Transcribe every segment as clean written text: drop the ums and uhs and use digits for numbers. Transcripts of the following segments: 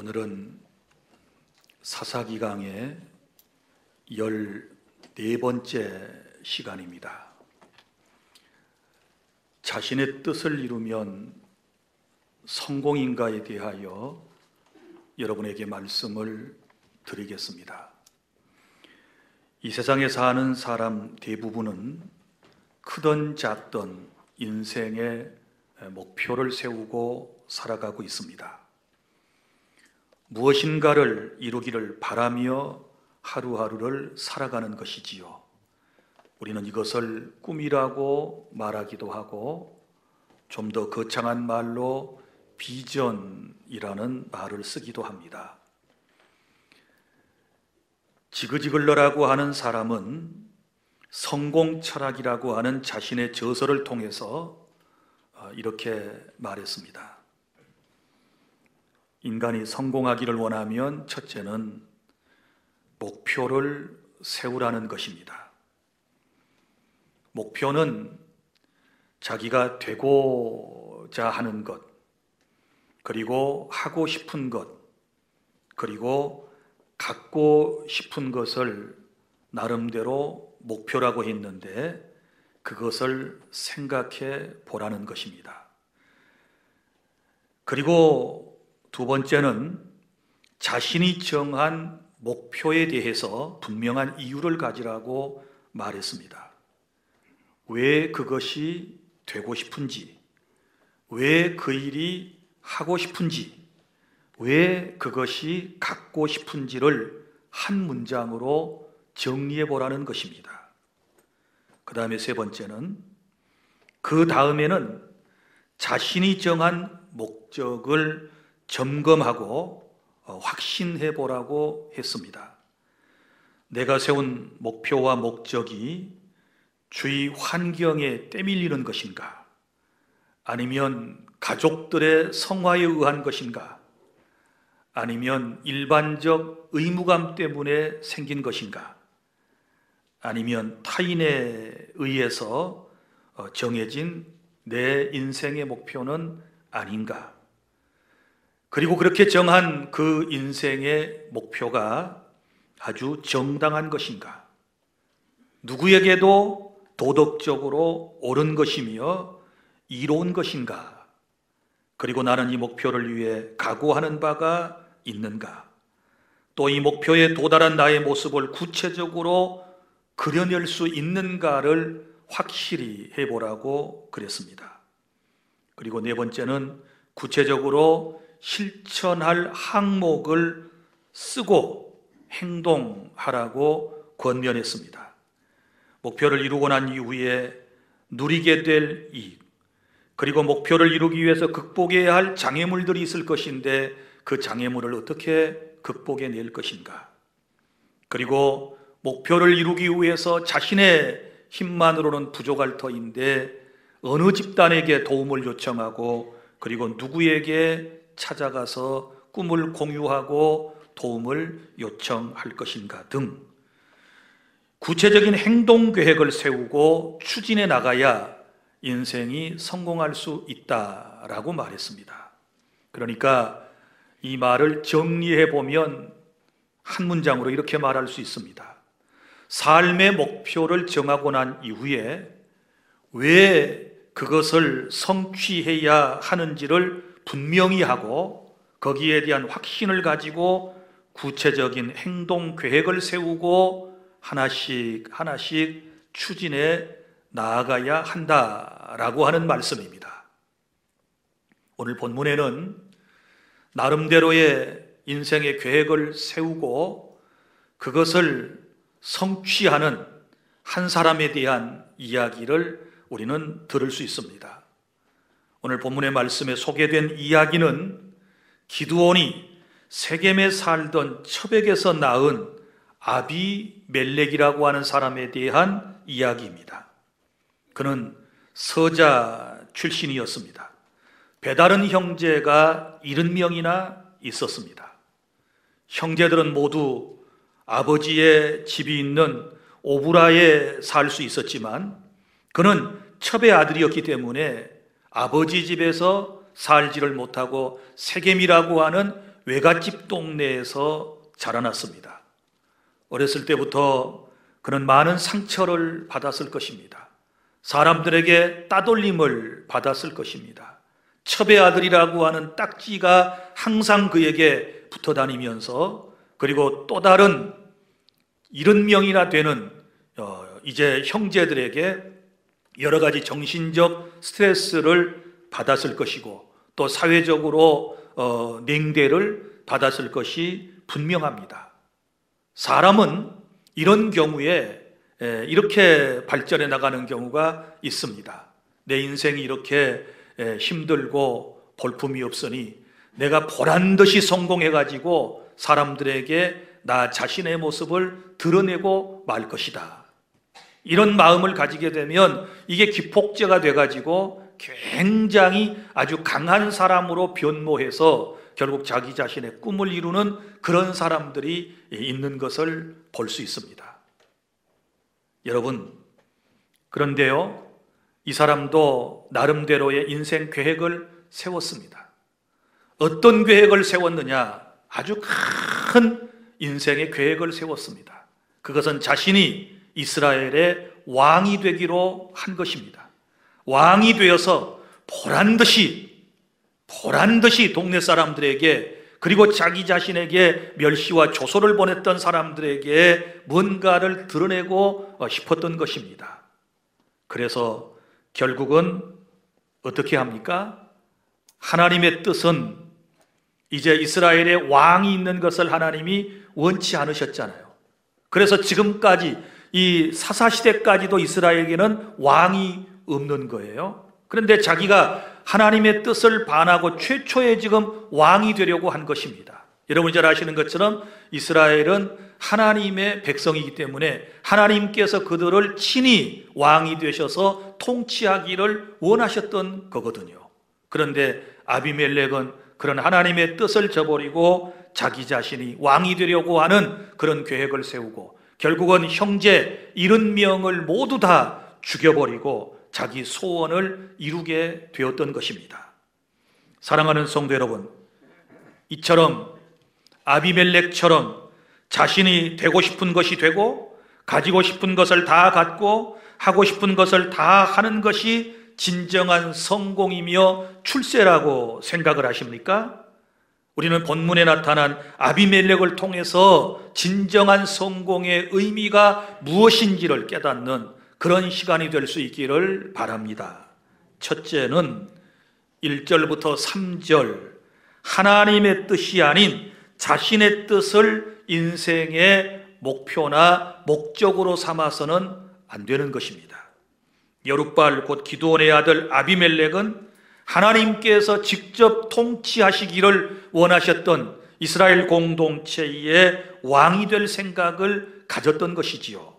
오늘은 사사기강의 14번째 시간입니다. 자신의 뜻을 이루면 성공인가에 대하여 여러분에게 말씀을 드리겠습니다. 이 세상에 사는 사람 대부분은 크든 작든 인생의 목표를 세우고 살아가고 있습니다. 무엇인가를 이루기를 바라며 하루하루를 살아가는 것이지요. 우리는 이것을 꿈이라고 말하기도 하고 좀 더 거창한 말로 비전이라는 말을 쓰기도 합니다. 지그지글러라고 하는 사람은 성공 철학이라고 하는 자신의 저서를 통해서 이렇게 말했습니다. 인간이 성공하기를 원하면 첫째는 목표를 세우라는 것입니다. 목표는 자기가 되고자 하는 것, 그리고 하고 싶은 것, 그리고 갖고 싶은 것을 나름대로 목표라고 했는데 그것을 생각해 보라는 것입니다. 그리고 두 번째는 자신이 정한 목표에 대해서 분명한 이유를 가지라고 말했습니다. 왜 그것이 되고 싶은지, 왜 그 일이 하고 싶은지, 왜 그것이 갖고 싶은지를 한 문장으로 정리해 보라는 것입니다. 그 다음에 세 번째는 그 다음에는 자신이 정한 목적을 점검하고 확신해 보라고 했습니다. 내가 세운 목표와 목적이 주위 환경에 때밀리는 것인가? 아니면 가족들의 성화에 의한 것인가? 아니면 일반적 의무감 때문에 생긴 것인가? 아니면 타인에 의해서 정해진 내 인생의 목표는 아닌가? 그리고 그렇게 정한 그 인생의 목표가 아주 정당한 것인가? 누구에게도 도덕적으로 옳은 것이며 이로운 것인가? 그리고 나는 이 목표를 위해 각오하는 바가 있는가? 또 이 목표에 도달한 나의 모습을 구체적으로 그려낼 수 있는가를 확실히 해보라고 그랬습니다. 그리고 네 번째는 구체적으로 실천할 항목을 쓰고 행동하라고 권면했습니다. 목표를 이루고 난 이후에 누리게 될 이익, 그리고 목표를 이루기 위해서 극복해야 할 장애물들이 있을 것인데 그 장애물을 어떻게 극복해낼 것인가? 그리고 목표를 이루기 위해서 자신의 힘만으로는 부족할 터인데 어느 집단에게 도움을 요청하고 그리고 누구에게 찾아가서 꿈을 공유하고 도움을 요청할 것인가 등 구체적인 행동 계획을 세우고 추진해 나가야 인생이 성공할 수 있다라고 말했습니다. 그러니까 이 말을 정리해 보면 한 문장으로 이렇게 말할 수 있습니다. 삶의 목표를 정하고 난 이후에 왜 그것을 성취해야 하는지를 분명히 하고 거기에 대한 확신을 가지고 구체적인 행동 계획을 세우고 하나씩 추진해 나아가야 한다라고 하는 말씀입니다. 오늘 본문에는 나름대로의 인생의 계획을 세우고 그것을 성취하는 한 사람에 대한 이야기를 우리는 들을 수 있습니다. 오늘 본문의 말씀에 소개된 이야기는 기드온이 세겜에 살던 첩에게서 낳은 아비멜렉이라고 하는 사람에 대한 이야기입니다. 그는 서자 출신이었습니다. 배다른 형제가 70명이나 있었습니다. 형제들은 모두 아버지의 집이 있는 오브라에 살 수 있었지만 그는 첩의 아들이었기 때문에 아버지 집에서 살지를 못하고 세겜이라고 하는 외갓집 동네에서 자라났습니다. 어렸을 때부터 그는 많은 상처를 받았을 것입니다. 사람들에게 따돌림을 받았을 것입니다. 첩의 아들이라고 하는 딱지가 항상 그에게 붙어 다니면서, 그리고 또 다른 70명이나 되는 이제 형제들에게 여러 가지 정신적 스트레스를 받았을 것이고, 또 사회적으로 냉대를 받았을 것이 분명합니다. 사람은 이런 경우에 이렇게 발전해 나가는 경우가 있습니다. 내 인생이 이렇게 힘들고 볼품이 없으니 내가 보란듯이 성공해가지고 사람들에게 나 자신의 모습을 드러내고 말 것이다. 이런 마음을 가지게 되면 이게 기폭제가 돼가지고 굉장히 아주 강한 사람으로 변모해서 결국 자기 자신의 꿈을 이루는 그런 사람들이 있는 것을 볼 수 있습니다. 여러분, 그런데요, 이 사람도 나름대로의 인생 계획을 세웠습니다. 어떤 계획을 세웠느냐? 아주 큰 인생의 계획을 세웠습니다. 그것은 자신이 이스라엘의 왕이 되기로 한 것입니다. 왕이 되어서 보란듯이 동네 사람들에게, 그리고 자기 자신에게 멸시와 조소를 보냈던 사람들에게 뭔가를 드러내고 싶었던 것입니다. 그래서 결국은 어떻게 합니까? 하나님의 뜻은 이제 이스라엘의 왕이 있는 것을 하나님이 원치 않으셨잖아요. 그래서 지금까지 이 사사시대까지도 이스라엘에게는 왕이 없는 거예요. 그런데 자기가 하나님의 뜻을 반하고 최초의 지금 왕이 되려고 한 것입니다. 여러분이 잘 아시는 것처럼 이스라엘은 하나님의 백성이기 때문에 하나님께서 그들을 친히 왕이 되셔서 통치하기를 원하셨던 거거든요. 그런데 아비멜렉은 그런 하나님의 뜻을 저버리고 자기 자신이 왕이 되려고 하는 그런 계획을 세우고, 결국은 형제 70명을 모두 다 죽여버리고 자기 소원을 이루게 되었던 것입니다. 사랑하는 성도 여러분, 이처럼 아비멜렉처럼 자신이 되고 싶은 것이 되고, 가지고 싶은 것을 다 갖고, 하고 싶은 것을 다 하는 것이 진정한 성공이며 출세라고 생각을 하십니까? 우리는 본문에 나타난 아비멜렉을 통해서 진정한 성공의 의미가 무엇인지를 깨닫는 그런 시간이 될 수 있기를 바랍니다. 첫째는 1절부터 3절, 하나님의 뜻이 아닌 자신의 뜻을 인생의 목표나 목적으로 삼아서는 안 되는 것입니다. 여룻발 곧 기드온의 아들 아비멜렉은 하나님께서 직접 통치하시기를 원하셨던 이스라엘 공동체의 왕이 될 생각을 가졌던 것이지요.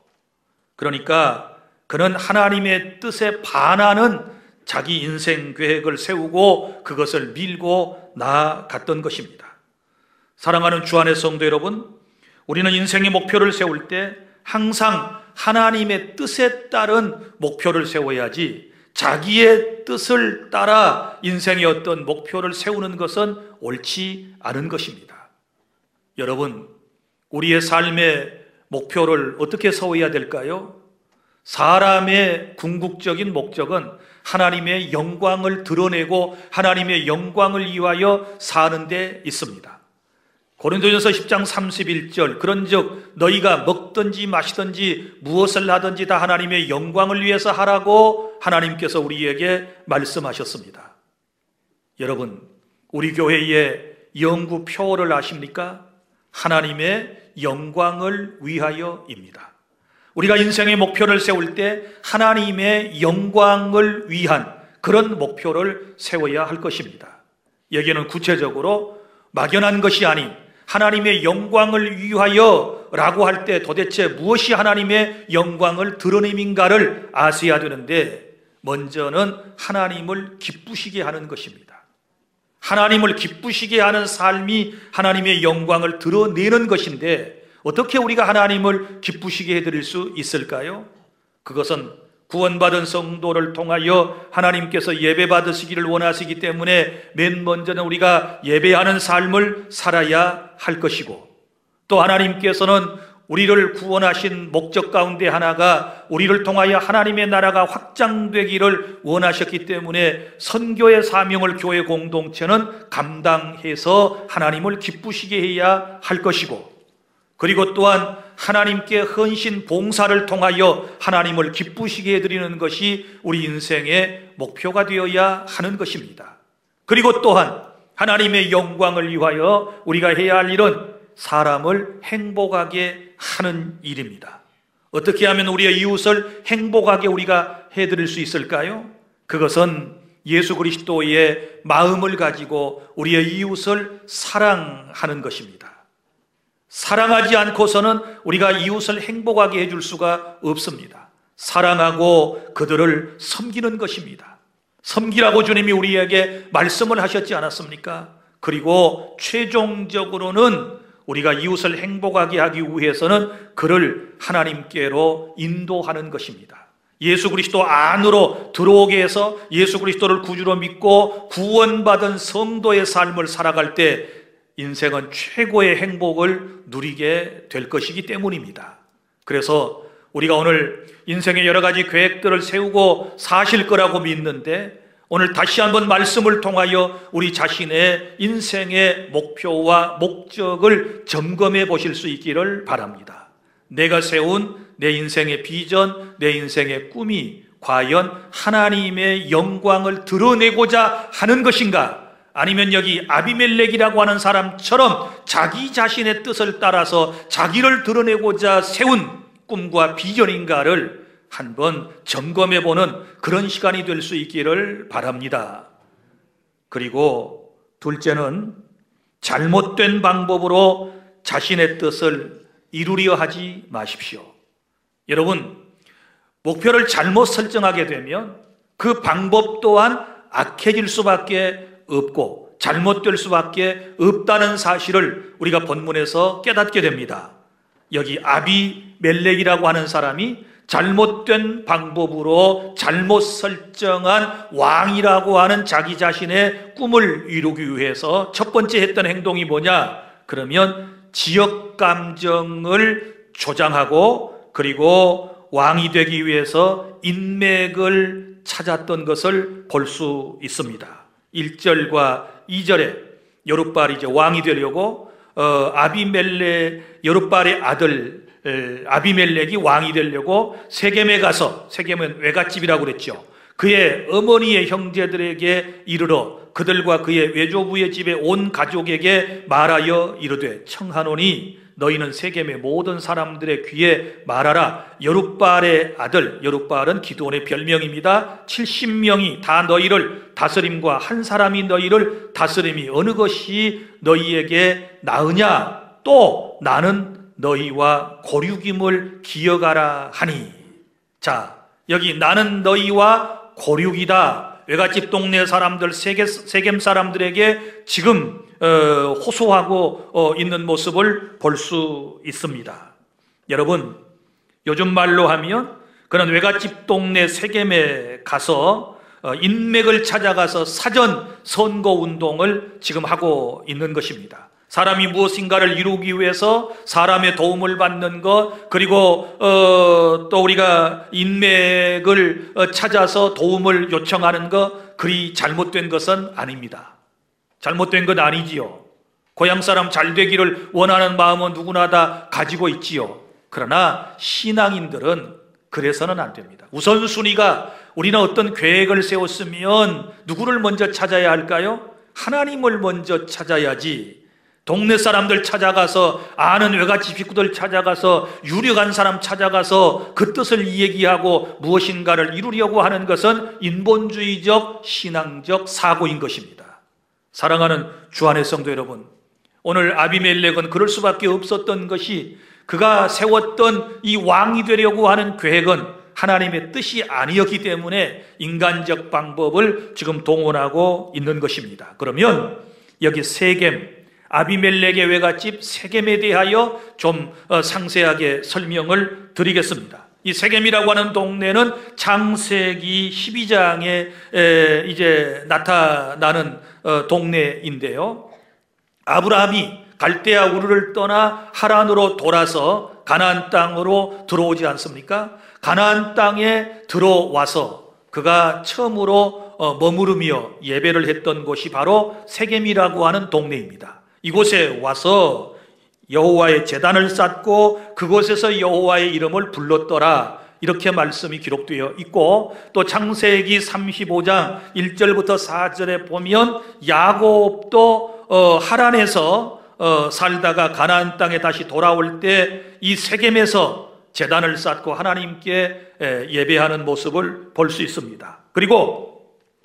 그러니까 그는 하나님의 뜻에 반하는 자기 인생 계획을 세우고 그것을 밀고 나아갔던 것입니다. 사랑하는 주 안의 성도 여러분, 우리는 인생의 목표를 세울 때 항상 하나님의 뜻에 따른 목표를 세워야지, 자기의 뜻을 따라 인생의 어떤 목표를 세우는 것은 옳지 않은 것입니다. 여러분, 우리의 삶의 목표를 어떻게 세워야 될까요? 사람의 궁극적인 목적은 하나님의 영광을 드러내고 하나님의 영광을 위하여 사는 데 있습니다. 고린도전서 10장 31절, 그런즉 너희가 먹든지 마시든지 무엇을 하든지 다 하나님의 영광을 위해서 하라고 하나님께서 우리에게 말씀하셨습니다. 여러분, 우리 교회의 영구 표어를 아십니까? 하나님의 영광을 위하여입니다. 우리가 인생의 목표를 세울 때 하나님의 영광을 위한 그런 목표를 세워야 할 것입니다. 여기에는 구체적으로 막연한 것이 아닌 하나님의 영광을 위하여 라고 할 때 도대체 무엇이 하나님의 영광을 드러냄인가를 아셔야 되는데, 먼저는 하나님을 기쁘시게 하는 것입니다. 하나님을 기쁘시게 하는 삶이 하나님의 영광을 드러내는 것인데, 어떻게 우리가 하나님을 기쁘시게 해드릴 수 있을까요? 그것은 구원받은 성도를 통하여 하나님께서 예배 받으시기를 원하시기 때문에 맨 먼저는 우리가 예배하는 삶을 살아야 할 것이고, 또 하나님께서는 우리를 구원하신 목적 가운데 하나가 우리를 통하여 하나님의 나라가 확장되기를 원하셨기 때문에 선교의 사명을 교회 공동체는 감당해서 하나님을 기쁘시게 해야 할 것이고, 그리고 또한 하나님께 헌신 봉사를 통하여 하나님을 기쁘시게 해드리는 것이 우리 인생의 목표가 되어야 하는 것입니다. 그리고 또한 하나님의 영광을 위하여 우리가 해야 할 일은 사람을 행복하게 하는 일입니다. 어떻게 하면 우리의 이웃을 행복하게 우리가 해드릴 수 있을까요? 그것은 예수 그리스도의 마음을 가지고 우리의 이웃을 사랑하는 것입니다. 사랑하지 않고서는 우리가 이웃을 행복하게 해줄 수가 없습니다. 사랑하고 그들을 섬기는 것입니다. 섬기라고 주님이 우리에게 말씀을 하셨지 않았습니까? 그리고 최종적으로는 우리가 이웃을 행복하게 하기 위해서는 그를 하나님께로 인도하는 것입니다. 예수 그리스도 안으로 들어오게 해서 예수 그리스도를 구주로 믿고 구원받은 성도의 삶을 살아갈 때 인생은 최고의 행복을 누리게 될 것이기 때문입니다. 그래서 우리가 오늘 인생의 여러 가지 계획들을 세우고 사실 거라고 믿는데, 오늘 다시 한번 말씀을 통하여 우리 자신의 인생의 목표와 목적을 점검해 보실 수 있기를 바랍니다. 내가 세운 내 인생의 비전, 내 인생의 꿈이 과연 하나님의 영광을 드러내고자 하는 것인가? 아니면 여기 아비멜렉이라고 하는 사람처럼 자기 자신의 뜻을 따라서 자기를 드러내고자 세운 꿈과 비전인가를 한번 점검해보는 그런 시간이 될 수 있기를 바랍니다. 그리고 둘째는 잘못된 방법으로 자신의 뜻을 이루려 하지 마십시오. 여러분, 목표를 잘못 설정하게 되면 그 방법 또한 악해질 수밖에 없고 잘못될 수밖에 없다는 사실을 우리가 본문에서 깨닫게 됩니다. 여기 아비멜렉이라고 하는 사람이 잘못된 방법으로 잘못 설정한 왕이라고 하는 자기 자신의 꿈을 이루기 위해서 첫 번째 했던 행동이 뭐냐? 그러면 지역 감정을 조장하고 그리고 왕이 되기 위해서 인맥을 찾았던 것을 볼 수 있습니다. 1절과 2절에 여룻발이 이제 왕이 되려고 여룻발의 아들 아비멜렉이 왕이 되려고 세겜에 가서, 세겜은 외갓집이라고 그랬죠. 그의 어머니의 형제들에게 이르러 그들과 그의 외조부의 집에 온 가족에게 말하여 이르되 청하노니 너희는 세겜의 모든 사람들의 귀에 말하라. 여룻발의 아들, 여룻발은 기드온의 별명입니다. 70명이 다 너희를 다스림과 한 사람이 너희를 다스림이 어느 것이 너희에게 나으냐? 또 나는 너희와 고륙임을 기억하라 하니. 자, 여기 나는 너희와 고륙이다. 외갓집 동네 사람들, 세겜 사람들에게 지금 호소하고 있는 모습을 볼 수 있습니다. 여러분, 요즘 말로 하면 그런 외갓집 동네 세겜에 가서 인맥을 찾아가서 사전 선거 운동을 지금 하고 있는 것입니다. 사람이 무엇인가를 이루기 위해서 사람의 도움을 받는 것, 그리고 또 우리가 인맥을 찾아서 도움을 요청하는 것, 그리 잘못된 것은 아닙니다. 잘못된 건 아니지요. 고향 사람 잘 되기를 원하는 마음은 누구나 다 가지고 있지요. 그러나 신앙인들은 그래서는 안 됩니다. 우선순위가, 우리는 어떤 계획을 세웠으면 누구를 먼저 찾아야 할까요? 하나님을 먼저 찾아야지. 동네 사람들 찾아가서, 아는 외갓집 식구들 찾아가서, 유력한 사람 찾아가서 그 뜻을 얘기하고 무엇인가를 이루려고 하는 것은 인본주의적 신앙적 사고인 것입니다. 사랑하는 주 안의 성도 여러분, 오늘 아비멜렉은 그럴 수밖에 없었던 것이, 그가 세웠던 이 왕이 되려고 하는 계획은 하나님의 뜻이 아니었기 때문에 인간적 방법을 지금 동원하고 있는 것입니다. 그러면 여기 세겜, 아비멜렉의 외갓집 세겜에 대하여 좀 상세하게 설명을 드리겠습니다. 이 세겜이라고 하는 동네는 창세기 12장에 이제 나타나는 동네인데요. 아브라함이 갈대아 우르를 떠나 하란으로 돌아서 가나안 땅으로 들어오지 않습니까? 가나안 땅에 들어와서 그가 처음으로 머무르며 예배를 했던 곳이 바로 세겜이라고 하는 동네입니다. 이곳에 와서 여호와의 제단을 쌓고 그곳에서 여호와의 이름을 불렀더라, 이렇게 말씀이 기록되어 있고, 또 창세기 35장 1절부터 4절에 보면 야곱도 하란에서 살다가 가나안 땅에 다시 돌아올 때 이 세겜에서 제단을 쌓고 하나님께 예배하는 모습을 볼 수 있습니다. 그리고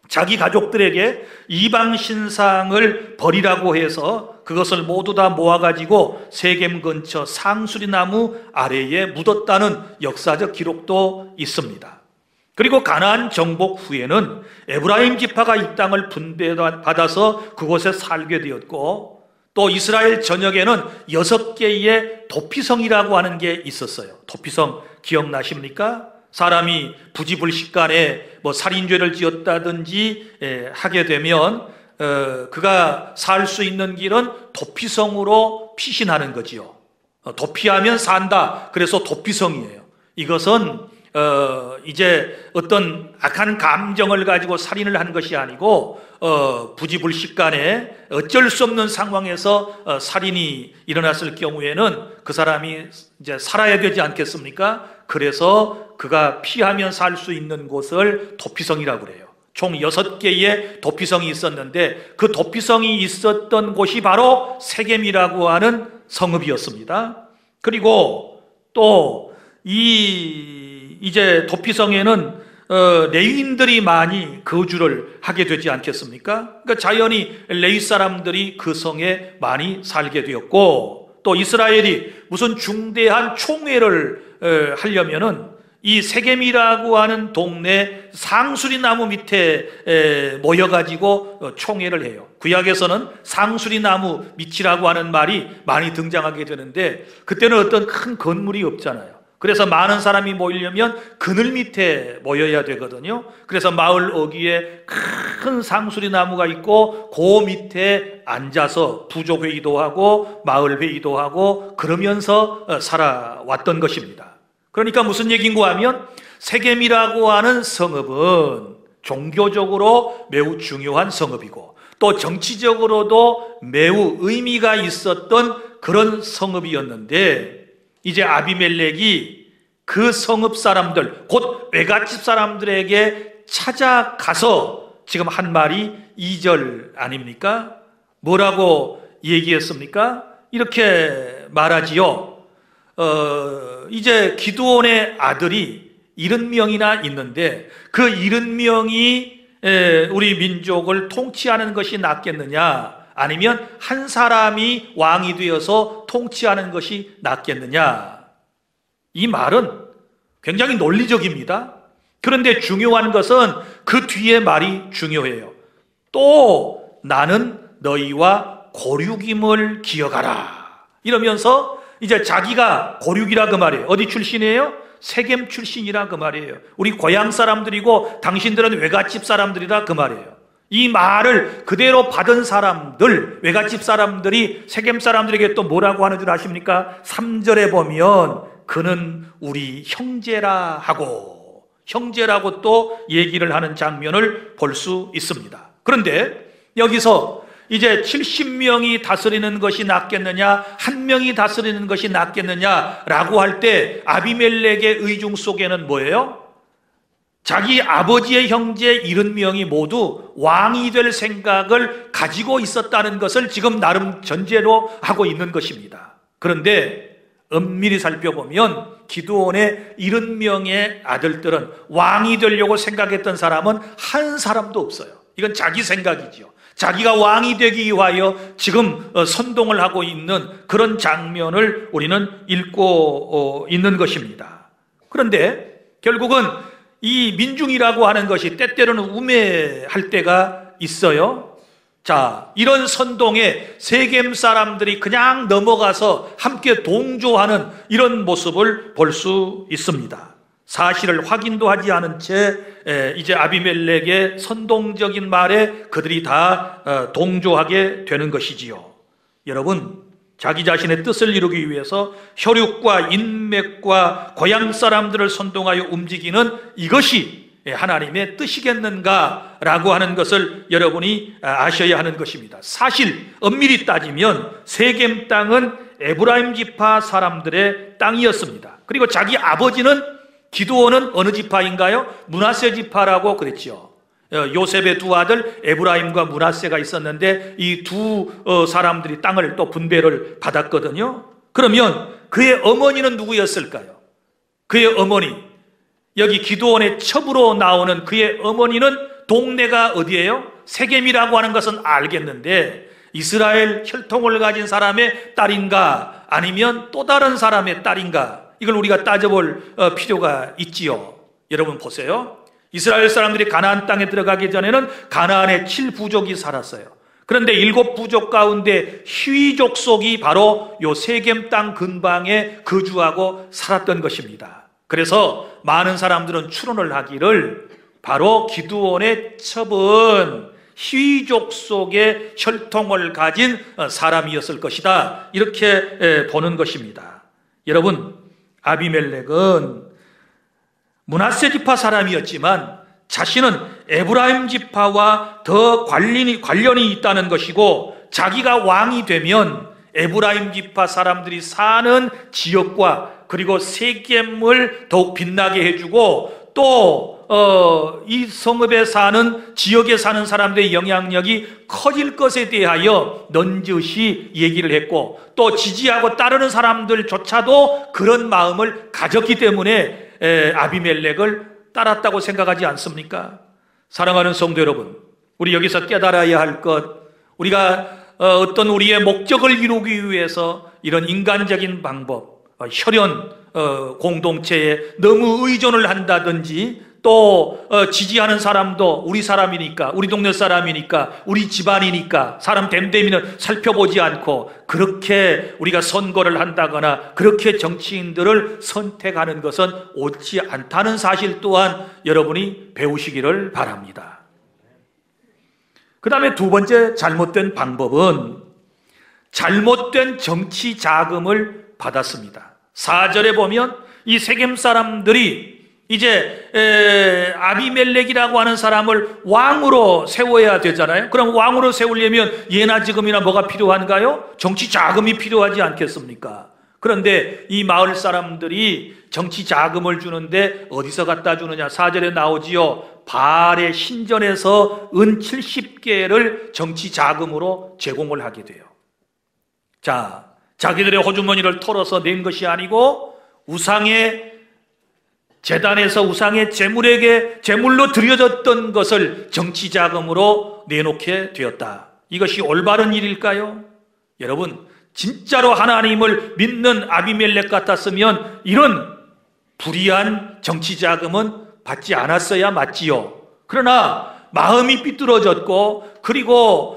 자기 가족들에게 이방 신상을 버리라고 해서 그것을 모두 다 모아가지고 세겜 근처 상수리 나무 아래에 묻었다는 역사적 기록도 있습니다. 그리고 가나안 정복 후에는 에브라임 지파가 이 땅을 분배받아서 그곳에 살게 되었고, 또 이스라엘 전역에는 6개의 도피성이라고 하는 게 있었어요. 도피성 기억나십니까? 사람이 부지불식간에 살인죄를 지었다든지 하게 되면 그가 살 수 있는 길은 도피성으로 피신하는 거지요. 도피하면 산다, 그래서 도피성이에요. 이것은 이제 어떤 악한 감정을 가지고 살인을 한 것이 아니고 부지불식간에 어쩔 수 없는 상황에서 살인이 일어났을 경우에는 그 사람이 이제 살아야 되지 않겠습니까? 그래서 그가 피하면 살 수 있는 곳을 도피성이라고 그래요. 총 6개의 도피성이 있었는데 그 도피성이 있었던 곳이 바로 세겜이라고 하는 성읍이었습니다. 그리고 또 이제 도피성에는 레위인들이 많이 거주를 하게 되지 않겠습니까? 그러니까 자연히 레위 사람들이 그 성에 많이 살게 되었고, 또 이스라엘이 무슨 중대한 총회를 하려면은 이 세겜이라고 하는 동네 상수리 나무 밑에 모여가지고 총회를 해요. 구약에서는 상수리 나무 밑이라고 하는 말이 많이 등장하게 되는데, 그때는 어떤 큰 건물이 없잖아요. 그래서 많은 사람이 모이려면 그늘 밑에 모여야 되거든요. 그래서 마을 어귀에 큰 상수리 나무가 있고 그 밑에 앉아서 부족회의도 하고 마을 회의도 하고 그러면서 살아왔던 것입니다. 그러니까 무슨 얘기인가 하면 세겜이라고 하는 성읍은 종교적으로 매우 중요한 성읍이고 또 정치적으로도 매우 의미가 있었던 그런 성읍이었는데, 이제 아비멜렉이 그 성읍 사람들, 곧 외갓집 사람들에게 찾아가서 지금 한 말이 2절 아닙니까? 뭐라고 얘기했습니까? 이렇게 말하지요. 이제 기드온의 아들이 70명이나 있는데 그 70명이 우리 민족을 통치하는 것이 낫겠느냐, 아니면 한 사람이 왕이 되어서 통치하는 것이 낫겠느냐. 이 말은 굉장히 논리적입니다. 그런데 중요한 것은 그 뒤에 말이 중요해요. 또 나는 너희와 고륙임을 기억하라, 이러면서 이제 자기가 고륙이라 그 말이에요. 어디 출신이에요? 세겜 출신이라 그 말이에요. 우리 고향 사람들이고 당신들은 외갓집 사람들이라 그 말이에요. 이 말을 그대로 받은 사람들, 외갓집 사람들이 세겜 사람들에게 또 뭐라고 하는 줄 아십니까? 3절에 보면 그는 우리 형제라 하고, 형제라고 또 얘기를 하는 장면을 볼 수 있습니다. 그런데 여기서 이제 70명이 다스리는 것이 낫겠느냐, 한 명이 다스리는 것이 낫겠느냐라고 할 때 아비멜렉의 의중 속에는 뭐예요? 자기 아버지의 형제 70명이 모두 왕이 될 생각을 가지고 있었다는 것을 지금 나름 전제로 하고 있는 것입니다. 그런데 엄밀히 살펴보면 기드온의 70명의 아들들은 왕이 되려고 생각했던 사람은 한 사람도 없어요. 이건 자기 생각이지요. 자기가 왕이 되기 위하여 지금 선동을 하고 있는 그런 장면을 우리는 읽고 있는 것입니다. 그런데 결국은 이 민중이라고 하는 것이 때때로는 우매할 때가 있어요. 자, 이런 선동에 세겜 사람들이 그냥 넘어가서 함께 동조하는 이런 모습을 볼 수 있습니다. 사실을 확인도 하지 않은 채 이제 아비멜렉의 선동적인 말에 그들이 다 동조하게 되는 것이지요. 여러분, 자기 자신의 뜻을 이루기 위해서 혈육과 인맥과 고향 사람들을 선동하여 움직이는 이것이 하나님의 뜻이겠는가라고 하는 것을 여러분이 아셔야 하는 것입니다. 사실 엄밀히 따지면 세겜 땅은 에브라임 지파 사람들의 땅이었습니다. 그리고 자기 아버지는 기드온은 어느 지파인가요? 므낫세 지파라고 그랬죠. 요셉의 두 아들 에브라임과 므낫세가 있었는데 이 두 사람들이 땅을 또 분배를 받았거든요. 그러면 그의 어머니는 누구였을까요? 그의 어머니, 여기 기드온의 첩으로 나오는 그의 어머니는 동네가 어디예요? 세겜이라고 하는 것은 알겠는데 이스라엘 혈통을 가진 사람의 딸인가 아니면 또 다른 사람의 딸인가, 이걸 우리가 따져볼 필요가 있지요. 여러분 보세요. 이스라엘 사람들이 가나안 땅에 들어가기 전에는 가나안에 7부족이 살았어요. 그런데 7부족 가운데 히위 족속이 바로 요 세겜 땅 근방에 거주하고 살았던 것입니다. 그래서 많은 사람들은 추론을 하기를 바로 기드온의 첩은 히위 족속의 혈통을 가진 사람이었을 것이다, 이렇게 보는 것입니다. 여러분, 아비멜렉은 므낫세 지파 사람이었지만 자신은 에브라임 지파와 더 관련이 있다는 것이고, 자기가 왕이 되면 에브라임 지파 사람들이 사는 지역과 그리고 세겜을 더욱 빛나게 해주고, 또 이 성읍에 사는, 지역에 사는 사람들의 영향력이 커질 것에 대하여 넌지시 얘기를 했고, 또 지지하고 따르는 사람들조차도 그런 마음을 가졌기 때문에 아비멜렉을 따랐다고 생각하지 않습니까? 사랑하는 성도 여러분, 우리 여기서 깨달아야 할 것, 우리가 어떤 우리의 목적을 이루기 위해서 이런 인간적인 방법, 혈연 공동체에 너무 의존을 한다든지, 또 지지하는 사람도 우리 사람이니까, 우리 동네 사람이니까, 우리 집안이니까 사람 됨됨이는 살펴보지 않고 그렇게 우리가 선거를 한다거나 그렇게 정치인들을 선택하는 것은 옳지 않다는 사실 또한 여러분이 배우시기를 바랍니다. 그 다음에 두 번째 잘못된 방법은 잘못된 정치 자금을 받았습니다. 4절에 보면 이 세겜 사람들이 이제 아비멜렉이라고 하는 사람을 왕으로 세워야 되잖아요. 그럼 왕으로 세우려면 예나 지금이나 뭐가 필요한가요? 정치 자금이 필요하지 않겠습니까? 그런데 이 마을 사람들이 정치 자금을 주는데 어디서 갖다 주느냐? 4절에 나오지요. 바알의 신전에서 은 70개를 정치 자금으로 제공을 하게 돼요. 자, 자기들의 호주머니를 털어서 낸 것이 아니고 우상의 제단에서 우상의 제물로 드려졌던 것을 정치 자금으로 내놓게 되었다. 이것이 올바른 일일까요? 여러분, 진짜로 하나님을 믿는 아비멜렉 같았으면 이런 불의한 정치 자금은 받지 않았어야 맞지요. 그러나 마음이 삐뚤어졌고, 그리고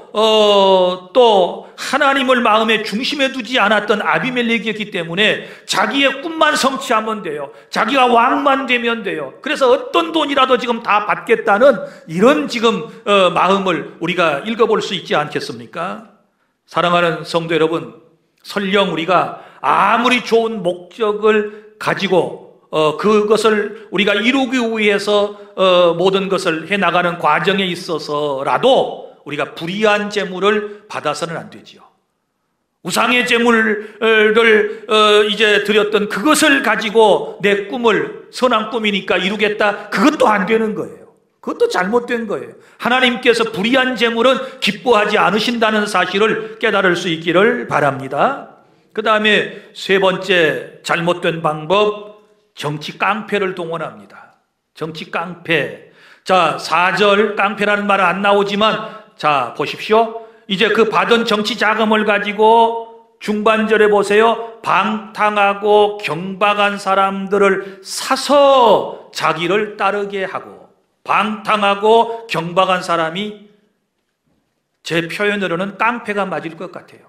또 하나님을 마음의 중심에 두지 않았던 아비멜렉이었기 때문에 자기의 꿈만 성취하면 돼요. 자기가 왕만 되면 돼요. 그래서 어떤 돈이라도 지금 다 받겠다는 이런 지금 마음을 우리가 읽어볼 수 있지 않겠습니까? 사랑하는 성도 여러분, 설령 우리가 아무리 좋은 목적을 가지고 그것을 우리가 이루기 위해서 모든 것을 해나가는 과정에 있어서라도 우리가 불의한 재물을 받아서는 안 되지요. 우상의 재물을 이제 드렸던 그것을 가지고 내 꿈을, 선한 꿈이니까 이루겠다, 그것도 안 되는 거예요. 그것도 잘못된 거예요. 하나님께서 불의한 재물은 기뻐하지 않으신다는 사실을 깨달을 수 있기를 바랍니다. 그 다음에 세 번째 잘못된 방법, 정치 깡패를 동원합니다. 정치 깡패. 자, 4절 깡패라는 말은 안 나오지만, 자, 보십시오. 이제 그 받은 정치 자금을 가지고 중반절에 보세요. 방탕하고 경박한 사람들을 사서 자기를 따르게 하고, 방탕하고 경박한 사람이 제 표현으로는 깡패가 맞을 것 같아요.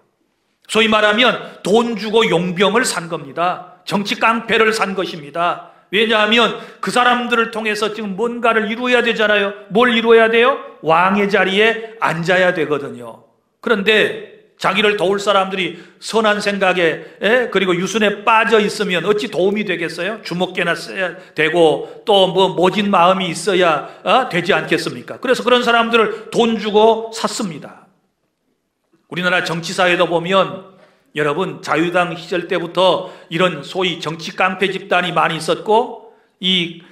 소위 말하면 돈 주고 용병을 산 겁니다. 정치 깡패를 산 것입니다. 왜냐하면 그 사람들을 통해서 지금 뭔가를 이루어야 되잖아요. 뭘 이루어야 돼요? 왕의 자리에 앉아야 되거든요. 그런데 자기를 도울 사람들이 선한 생각에 그리고 유순에 빠져 있으면 어찌 도움이 되겠어요? 주먹개나 써야 되고 또 모진 마음이 있어야 되지 않겠습니까? 그래서 그런 사람들을 돈 주고 샀습니다. 우리나라 정치사에도 보면 여러분 자유당 시절 때부터 이런 소위 정치 깡패 집단이 많이 있었고 이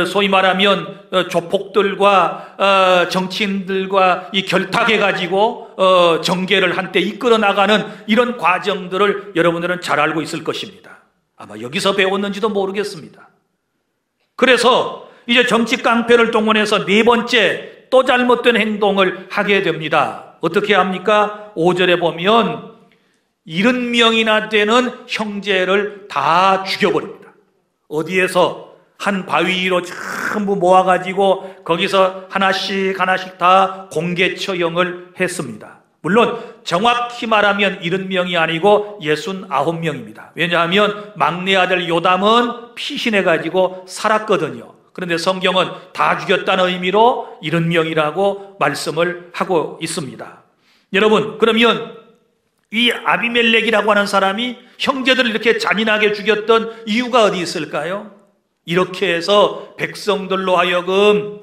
소위 말하면 조폭들과 정치인들과 이 결탁해가지고 정계를 한때 이끌어 나가는 이런 과정들을 여러분들은 잘 알고 있을 것입니다. 아마 여기서 배웠는지도 모르겠습니다. 그래서 이제 정치 깡패를 동원해서 네 번째 또 잘못된 행동을 하게 됩니다. 어떻게 합니까? 5절에 보면 70명이나 되는 형제를 다 죽여버립니다. 어디에서? 한 바위 위로 전부 모아가지고 거기서 하나씩 다 공개 처형을 했습니다. 물론 정확히 말하면 70명이 아니고 69명입니다. 왜냐하면 막내 아들 요담은 피신해가지고 살았거든요. 그런데 성경은 다 죽였다는 의미로 70명이라고 말씀을 하고 있습니다. 여러분, 그러면 이 아비멜렉이라고 하는 사람이 형제들을 이렇게 잔인하게 죽였던 이유가 어디 있을까요? 이렇게 해서 백성들로 하여금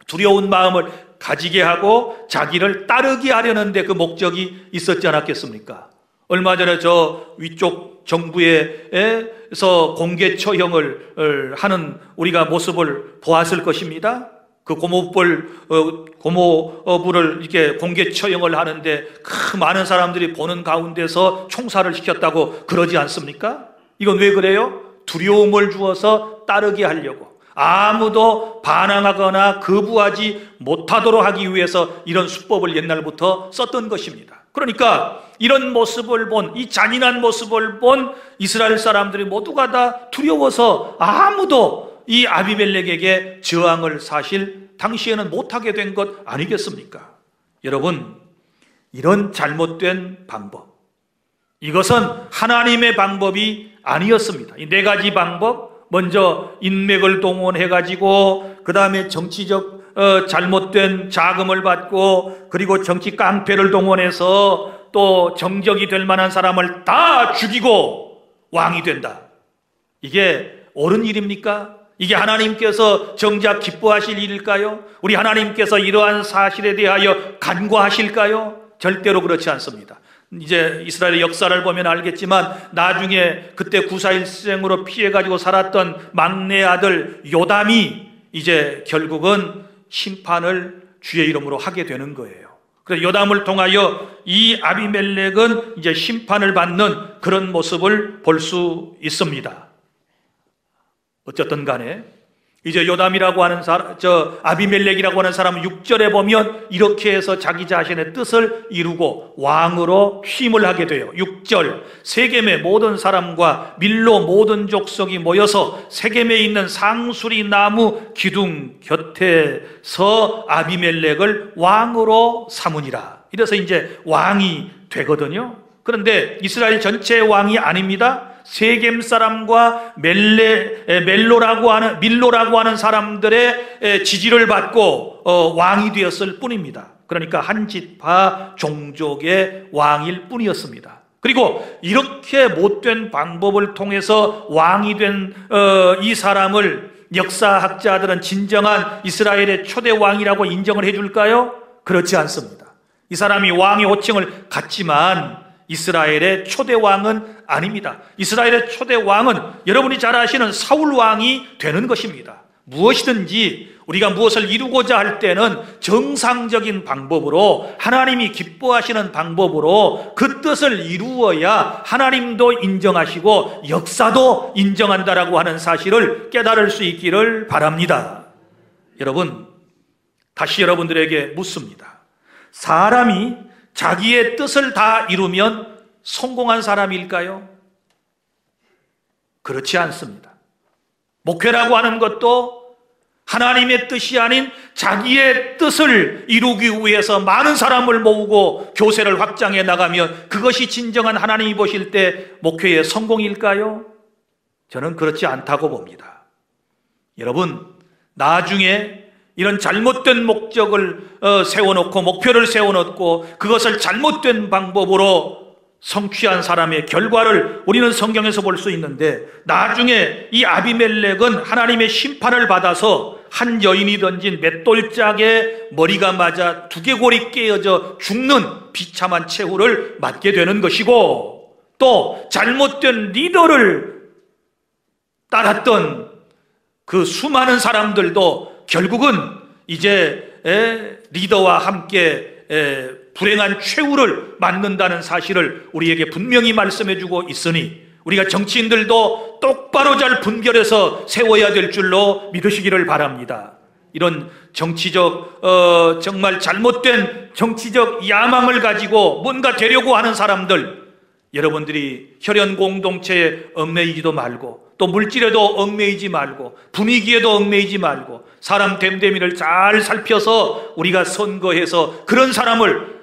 두려운 마음을 가지게 하고 자기를 따르게 하려는 데 그 목적이 있었지 않았겠습니까? 얼마 전에 저 위쪽 정부에서 공개 처형을 하는 우리가 모습을 보았을 것입니다. 그 고모부를 이렇게 공개 처형을 하는데 그 많은 사람들이 보는 가운데서 총살을 시켰다고 그러지 않습니까? 이건 왜 그래요? 두려움을 주어서 따르게 하려고, 아무도 반항하거나 거부하지 못하도록 하기 위해서 이런 수법을 옛날부터 썼던 것입니다. 그러니까 이런 모습을 본, 이 잔인한 모습을 본 이스라엘 사람들이 모두가 다 두려워서 아무도 이 아비멜렉에게 저항을 사실 당시에는 못하게 된 것 아니겠습니까? 여러분, 이런 잘못된 방법, 이것은 하나님의 방법이 아니었습니다. 이 네 가지 방법, 먼저 인맥을 동원해가지고 그 다음에 정치적 잘못된 자금을 받고 그리고 정치 깡패를 동원해서 또 정적이 될 만한 사람을 다 죽이고 왕이 된다. 이게 옳은 일입니까? 이게 하나님께서 정작 기뻐하실 일일까요? 우리 하나님께서 이러한 사실에 대하여 간과하실까요? 절대로 그렇지 않습니다. 이제 이스라엘의 역사를 보면 알겠지만 나중에 그때 구사일생으로 피해가지고 살았던 막내 아들 요담이 이제 결국은 심판을 주의 이름으로 하게 되는 거예요. 그래서 요담을 통하여 이 아비멜렉은 이제 심판을 받는 그런 모습을 볼 수 있습니다. 어쨌든 간에 이제 요담이라고 하는 아비멜렉이라고 하는 사람은 6절에 보면 이렇게 해서 자기 자신의 뜻을 이루고 왕으로 취임을 하게 돼요. 6절, 세겜의 모든 사람과 밀로 모든 족속이 모여서 세겜에 있는 상수리 나무 기둥 곁에서 아비멜렉을 왕으로 삼으니라. 이래서 이제 왕이 되거든요. 그런데 이스라엘 전체의 왕이 아닙니다. 세겜 사람과 밀로라고 하는 사람들의 지지를 받고 왕이 되었을 뿐입니다. 그러니까 한 지파 종족의 왕일 뿐이었습니다. 그리고 이렇게 못된 방법을 통해서 왕이 된 이 사람을 역사학자들은 진정한 이스라엘의 초대 왕이라고 인정을 해줄까요? 그렇지 않습니다. 이 사람이 왕의 호칭을 갖지만 이스라엘의 초대 왕은 아닙니다. 이스라엘의 초대 왕은 여러분이 잘 아시는 사울 왕이 되는 것입니다. 무엇이든지 우리가 무엇을 이루고자 할 때는 정상적인 방법으로, 하나님이 기뻐하시는 방법으로 그 뜻을 이루어야 하나님도 인정하시고 역사도 인정한다라고 하는 사실을 깨달을 수 있기를 바랍니다. 여러분, 다시 여러분들에게 묻습니다. 사람이 자기의 뜻을 다 이루면 성공한 사람일까요? 그렇지 않습니다. 목회라고 하는 것도 하나님의 뜻이 아닌 자기의 뜻을 이루기 위해서 많은 사람을 모으고 교세를 확장해 나가면 그것이 진정한 하나님이 보실 때 목회의 성공일까요? 저는 그렇지 않다고 봅니다. 여러분, 나중에 이런 잘못된 목적을 세워놓고 목표를 세워놓고 그것을 잘못된 방법으로 성취한 사람의 결과를 우리는 성경에서 볼 수 있는데, 나중에 이 아비멜렉은 하나님의 심판을 받아서 한 여인이 던진 맷돌짝에 머리가 맞아 두개골이 깨어져 죽는 비참한 최후를 맞게 되는 것이고, 또 잘못된 리더를 따랐던 그 수많은 사람들도 결국은 이제 리더와 함께 불행한 최후를 맞는다는 사실을 우리에게 분명히 말씀해주고 있으니, 우리가 정치인들도 똑바로 잘 분별해서 세워야 될 줄로 믿으시기를 바랍니다. 이런 정치적 정말 잘못된 정치적 야망을 가지고 뭔가 되려고 하는 사람들, 여러분들이 혈연 공동체에 얽매이지도 말고, 또 물질에도 얽매이지 말고, 분위기에도 얽매이지 말고, 사람 됨됨이를 잘 살펴서 우리가 선거해서 그런 사람을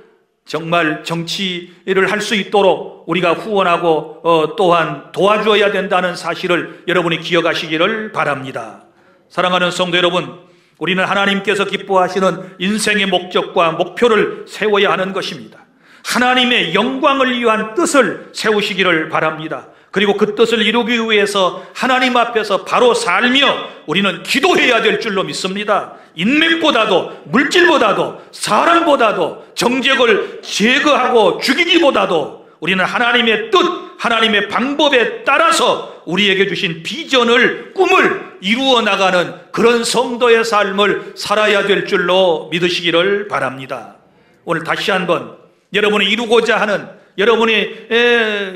정말 정치를 할 수 있도록 우리가 후원하고 또한 도와줘야 된다는 사실을 여러분이 기억하시기를 바랍니다. 사랑하는 성도 여러분, 우리는 하나님께서 기뻐하시는 인생의 목적과 목표를 세워야 하는 것입니다. 하나님의 영광을 위한 뜻을 세우시기를 바랍니다. 그리고 그 뜻을 이루기 위해서 하나님 앞에서 바로 살며 우리는 기도해야 될 줄로 믿습니다. 인맥보다도, 물질보다도, 사람보다도, 정적을 제거하고 죽이기보다도 우리는 하나님의 뜻, 하나님의 방법에 따라서 우리에게 주신 비전을, 꿈을 이루어 나가는 그런 성도의 삶을 살아야 될 줄로 믿으시기를 바랍니다. 오늘 다시 한번 여러분이 이루고자 하는, 여러분이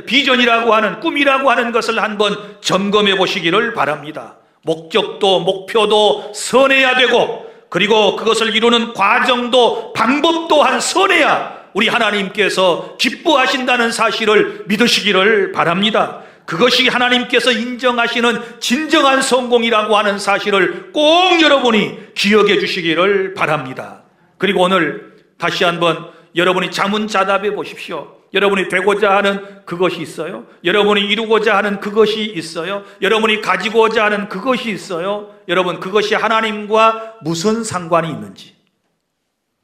비전이라고 하는, 꿈이라고 하는 것을 한번 점검해 보시기를 바랍니다. 목적도 목표도 선해야 되고, 그리고 그것을 이루는 과정도 방법 또한 선해야 우리 하나님께서 기뻐하신다는 사실을 믿으시기를 바랍니다. 그것이 하나님께서 인정하시는 진정한 성공이라고 하는 사실을 꼭 여러분이 기억해 주시기를 바랍니다. 그리고 오늘 다시 한번 여러분이 자문자답해 보십시오. 여러분이 되고자 하는 그것이 있어요? 여러분이 이루고자 하는 그것이 있어요? 여러분이 가지고자 하는 그것이 있어요? 여러분, 그것이 하나님과 무슨 상관이 있는지,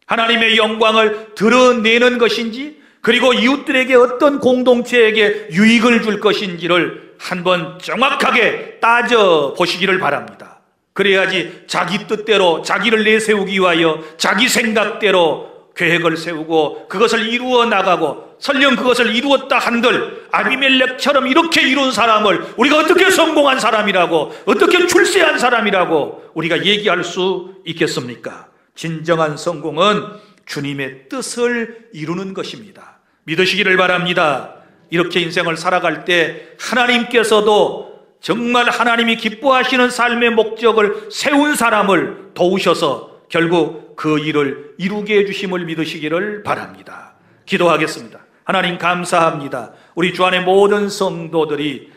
하나님의 영광을 드러내는 것인지, 그리고 이웃들에게 어떤 공동체에게 유익을 줄 것인지를 한번 정확하게 따져 보시기를 바랍니다. 그래야지 자기 뜻대로 자기를 내세우기 위하여 자기 생각대로 계획을 세우고 그것을 이루어 나가고, 설령 그것을 이루었다 한들 아비멜렉처럼 이렇게 이룬 사람을 우리가 어떻게 성공한 사람이라고, 어떻게 출세한 사람이라고 우리가 얘기할 수 있겠습니까? 진정한 성공은 주님의 뜻을 이루는 것입니다. 믿으시기를 바랍니다. 이렇게 인생을 살아갈 때 하나님께서도 정말 하나님이 기뻐하시는 삶의 목적을 세운 사람을 도우셔서 결국 그 일을 이루게 해주심을 믿으시기를 바랍니다. 기도하겠습니다. 하나님 감사합니다. 우리 주 안의 모든 성도들이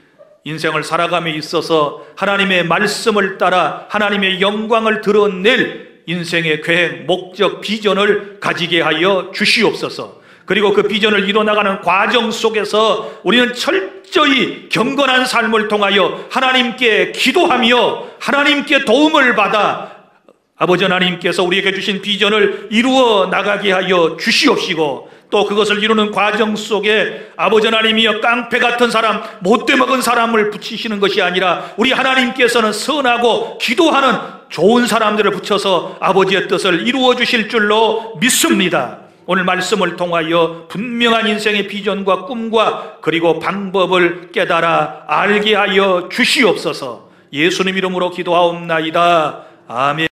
인생을 살아감에 있어서 하나님의 말씀을 따라 하나님의 영광을 드러낼 인생의 계획, 목적, 비전을 가지게 하여 주시옵소서. 그리고 그 비전을 이뤄나가는 과정 속에서 우리는 철저히 경건한 삶을 통하여 하나님께 기도하며 하나님께 도움을 받아 아버지 하나님께서 우리에게 주신 비전을 이루어 나가게 하여 주시옵시고, 또 그것을 이루는 과정 속에 아버지 하나님이여 깡패 같은 사람, 못돼 먹은 사람을 붙이시는 것이 아니라 우리 하나님께서는 선하고 기도하는 좋은 사람들을 붙여서 아버지의 뜻을 이루어 주실 줄로 믿습니다. 오늘 말씀을 통하여 분명한 인생의 비전과 꿈과 그리고 방법을 깨달아 알게 하여 주시옵소서. 예수님 이름으로 기도하옵나이다. 아멘.